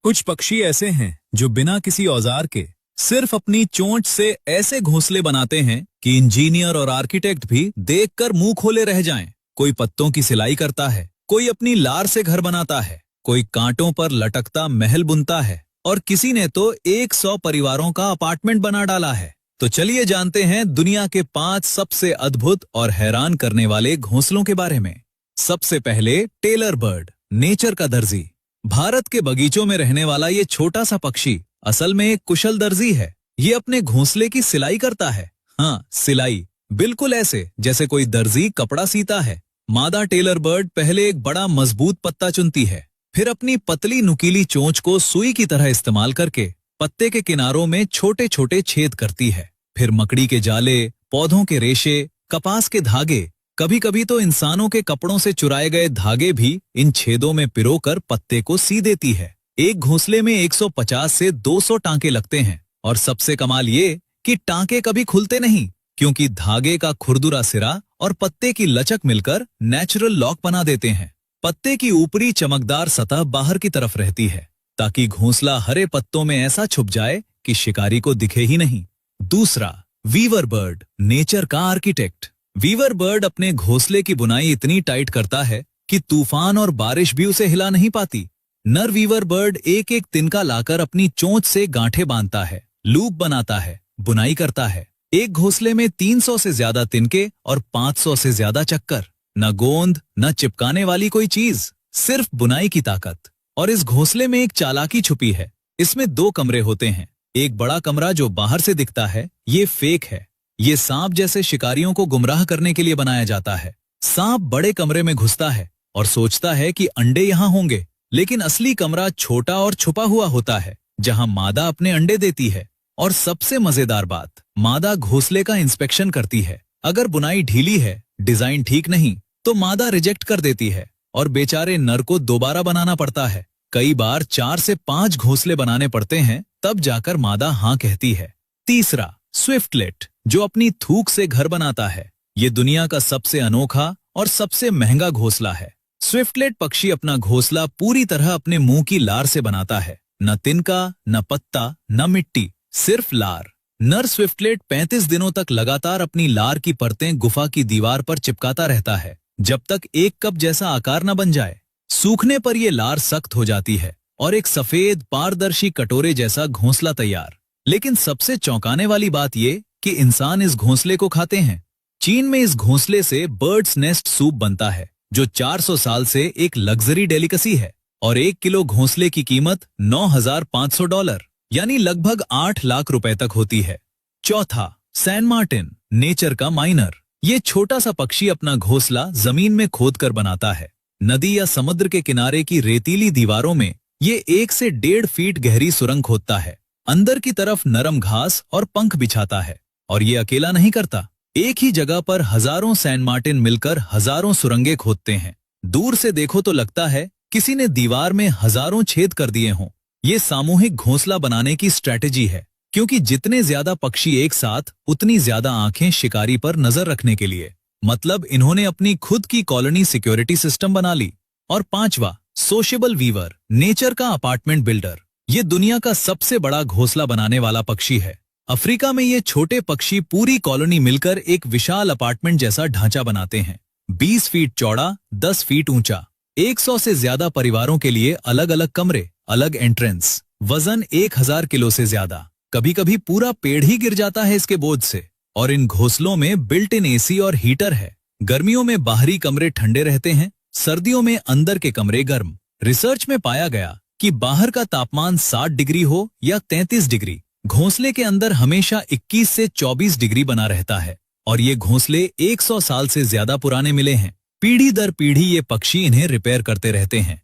कुछ पक्षी ऐसे हैं जो बिना किसी औजार के सिर्फ अपनी चोंच से ऐसे घोंसले बनाते हैं कि इंजीनियर और आर्किटेक्ट भी देखकर मुंह खोले रह जाएं। कोई पत्तों की सिलाई करता है, कोई अपनी लार से घर बनाता है, कोई कांटों पर लटकता महल बुनता है और किसी ने तो 100 परिवारों का अपार्टमेंट बना डाला है। तो चलिए जानते हैं दुनिया के 5 सबसे अद्भुत और हैरान करने वाले घोंसलों के बारे में। सबसे पहले टेलर बर्ड, नेचर का दर्जी। भारत के बगीचों में रहने वाला ये छोटा सा पक्षी असल में एक कुशल दर्जी है। ये अपने घोंसले की सिलाई करता है। हाँ, सिलाई, बिल्कुल ऐसे जैसे कोई दर्जी कपड़ा सीता है। मादा टेलर बर्ड पहले एक बड़ा मजबूत पत्ता चुनती है, फिर अपनी पतली नुकीली चोंच को सुई की तरह इस्तेमाल करके पत्ते के किनारों में छोटे छोटे छेद करती है। फिर मकड़ी के जाले, पौधों के रेशे, कपास के धागे, कभी कभी तो इंसानों के कपड़ों से चुराए गए धागे भी इन छेदों में पिरोकर पत्ते को सी देती है। एक घोंसले में 150 से 200 टांके लगते हैं और सबसे कमाल ये कि टांके कभी खुलते नहीं, क्योंकि धागे का खुरदुरा सिरा और पत्ते की लचक मिलकर नेचुरल लॉक बना देते हैं। पत्ते की ऊपरी चमकदार सतह बाहर की तरफ रहती है ताकि घोंसला हरे पत्तों में ऐसा छुप जाए कि शिकारी को दिखे ही नहीं। दूसरा, वीवर बर्ड, नेचर का आर्किटेक्ट। वीवर बर्ड अपने घोंसले की बुनाई इतनी टाइट करता है कि तूफान और बारिश भी उसे हिला नहीं पाती। नर वीवर बर्ड एक एक तिनका लाकर अपनी चोंच से गांठें बांधता है, लूप बनाता है, बुनाई करता है। एक घोंसले में 300 से ज्यादा तिनके और 500 से ज्यादा चक्कर। न गोंद, न चिपकाने वाली कोई चीज, सिर्फ बुनाई की ताकत। और इस घोंसले में एक चालाकी छुपी है। इसमें 2 कमरे होते हैं। एक बड़ा कमरा जो बाहर से दिखता है, ये फेक है। ये सांप जैसे शिकारियों को गुमराह करने के लिए बनाया जाता है। सांप बड़े कमरे में घुसता है और सोचता है कि अंडे यहाँ होंगे, लेकिन असली कमरा छोटा और छुपा हुआ होता है जहाँ मादा अपने अंडे देती है। और सबसे मजेदार बात, मादा घोंसले का इंस्पेक्शन करती है। अगर बुनाई ढीली है, डिजाइन ठीक नहीं, तो मादा रिजेक्ट कर देती है और बेचारे नर को दोबारा बनाना पड़ता है। कई बार 4 से 5 घोंसले बनाने पड़ते हैं, तब जाकर मादा हाँ कहती है। तीसरा, स्विफ्टलेट, जो अपनी थूक से घर बनाता है। ये दुनिया का सबसे अनोखा और सबसे महंगा घोंसला है। स्विफ्टलेट पक्षी अपना घोंसला पूरी तरह अपने मुंह की लार से बनाता है। न तिनका, न पत्ता, न मिट्टी, सिर्फ लार। नर स्विफ्टलेट 35 दिनों तक लगातार अपनी लार की परतें गुफा की दीवार पर चिपकाता रहता है, जब तक एक कप जैसा आकार न बन जाए। सूखने पर ये लार सख्त हो जाती है और एक सफेद पारदर्शी कटोरे जैसा घोंसला तैयार। लेकिन सबसे चौंकाने वाली बात ये कि इंसान इस घोंसले को खाते हैं। चीन में इस घोंसले से बर्ड्स नेस्ट सूप बनता है, जो 400 साल से एक लग्जरी डेलिकेसी है। और 1 किलो घोंसले की कीमत $9,500, यानी लगभग 8 लाख रुपए तक होती है। चौथा, सैन मार्टिन, नेचर का माइनर। ये छोटा सा पक्षी अपना घोंसला जमीन में खोदकर बनाता है। नदी या समुद्र के किनारे की रेतीली दीवारों में ये 1 से 1.5 फीट गहरी सुरंग खोदता है। अंदर की तरफ नरम घास और पंख बिछाता है। और ये अकेला नहीं करता, एक ही जगह पर हजारों सैन मार्टिन मिलकर हजारों सुरंगें खोदते हैं। दूर से देखो तो लगता है किसी ने दीवार में हजारों छेद कर दिए हों। ये सामूहिक घोंसला बनाने की स्ट्रैटेजी है, क्योंकि जितने ज्यादा पक्षी एक साथ, उतनी ज्यादा आंखें शिकारी पर नजर रखने के लिए। मतलब इन्होंने अपनी खुद की कॉलोनी सिक्योरिटी सिस्टम बना ली। और पांचवा, सोशेबल वीवर, नेचर का अपार्टमेंट बिल्डर। ये दुनिया का सबसे बड़ा घोंसला बनाने वाला पक्षी है। अफ्रीका में ये छोटे पक्षी पूरी कॉलोनी मिलकर एक विशाल अपार्टमेंट जैसा ढांचा बनाते हैं। 20 फीट चौड़ा, 10 फीट ऊंचा। 100 से ज्यादा परिवारों के लिए अलग अलग कमरे, अलग एंट्रेंस। वजन 1000 किलो से ज्यादा। कभी कभी पूरा पेड़ ही गिर जाता है इसके बोझ से। और इन घोंसलों में बिल्ट इन एसी और हीटर है। गर्मियों में बाहरी कमरे ठंडे रहते हैं, सर्दियों में अंदर के कमरे गर्म। रिसर्च में पाया गया कि बाहर का तापमान 60 डिग्री हो या 33 डिग्री, घोंसले के अंदर हमेशा 21 से 24 डिग्री बना रहता है। और ये घोंसले 100 साल से ज्यादा पुराने मिले हैं। पीढ़ी दर पीढ़ी ये पक्षी इन्हें रिपेयर करते रहते हैं।